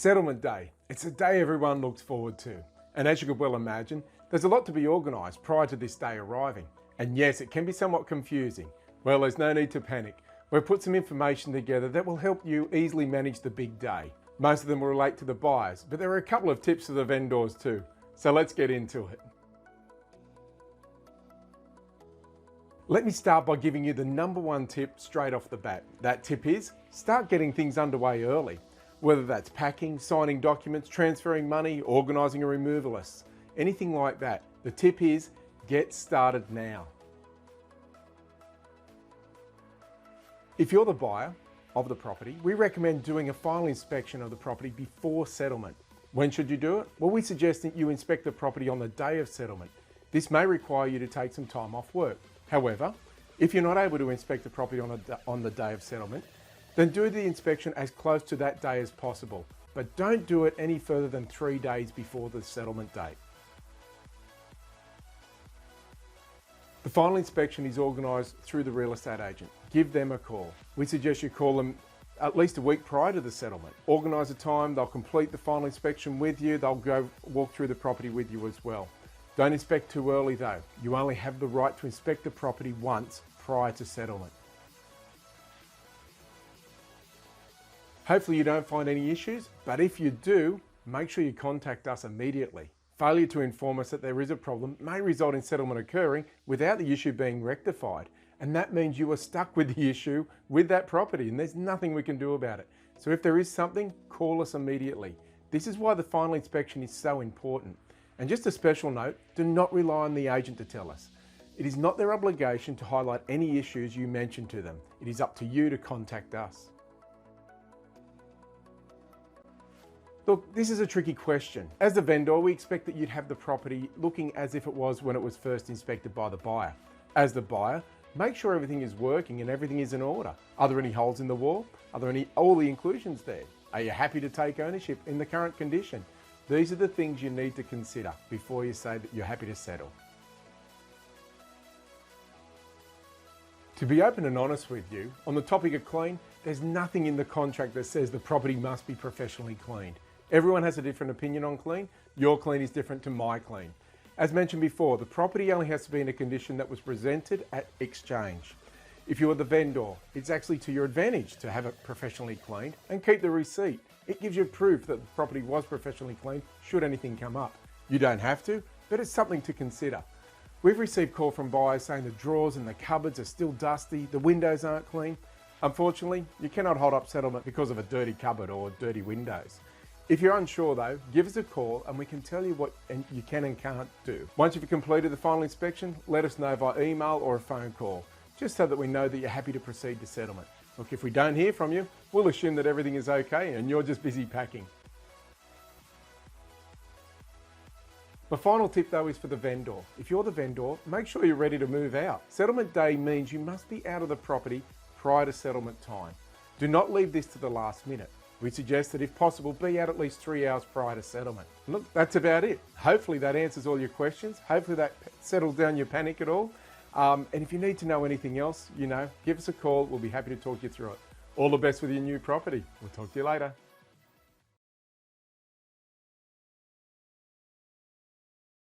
Settlement day. It's a day everyone looks forward to. And as you could well imagine, there's a lot to be organised prior to this day arriving. And yes, it can be somewhat confusing. Well, there's no need to panic. We've put some information together that will help you easily manage the big day. Most of them will relate to the buyers, but there are a couple of tips for the vendors too. So let's get into it. Let me start by giving you the number one tip straight off the bat. That tip is, start getting things underway early. Whether that's packing, signing documents, transferring money, organising a removal list, anything like that. The tip is, get started now. If you're the buyer of the property, we recommend doing a final inspection of the property before settlement. When should you do it? Well, we suggest that you inspect the property on the day of settlement. This may require you to take some time off work. However, if you're not able to inspect the property on the day of settlement, then do the inspection as close to that day as possible, but don't do it any further than 3 days before the settlement date. The final inspection is organised through the real estate agent. Give them a call. We suggest you call them at least a week prior to the settlement. Organise a time, they'll complete the final inspection with you, they'll go walk through the property with you as well. Don't inspect too early though. You only have the right to inspect the property once prior to settlement. Hopefully you don't find any issues, but if you do, make sure you contact us immediately. Failure to inform us that there is a problem may result in settlement occurring without the issue being rectified, and that means you are stuck with the issue with that property and there's nothing we can do about it. So if there is something, call us immediately. This is why the final inspection is so important. And just a special note, do not rely on the agent to tell us. It is not their obligation to highlight any issues you mention to them. It is up to you to contact us. Look, this is a tricky question. As the vendor, we expect that you'd have the property looking as if it was when it was first inspected by the buyer. As the buyer, make sure everything is working and everything is in order. Are there any holes in the wall? Are there all the inclusions there? Are you happy to take ownership in the current condition? These are the things you need to consider before you say that you're happy to settle. To be open and honest with you, on the topic of clean, there's nothing in the contract that says the property must be professionally cleaned. Everyone has a different opinion on clean. Your clean is different to my clean. As mentioned before, the property only has to be in a condition that was presented at exchange. If you're the vendor, it's actually to your advantage to have it professionally cleaned and keep the receipt. It gives you proof that the property was professionally cleaned should anything come up. You don't have to, but it's something to consider. We've received call from buyers saying the drawers and the cupboards are still dusty, the windows aren't clean. Unfortunately, you cannot hold up settlement because of a dirty cupboard or dirty windows. If you're unsure though, give us a call and we can tell you what you can and can't do. Once you've completed the final inspection, let us know via email or a phone call, just so that we know that you're happy to proceed to settlement. Look, if we don't hear from you, we'll assume that everything is okay and you're just busy packing. My final tip though is for the vendor. If you're the vendor, make sure you're ready to move out. Settlement day means you must be out of the property prior to settlement time. Do not leave this to the last minute. We suggest that if possible, be out at least 3 hours prior to settlement. Look, that's about it. Hopefully that answers all your questions. Hopefully that settles down your panic at all. And if you need to know anything else, give us a call. We'll be happy to talk you through it. All the best with your new property. We'll talk to you later.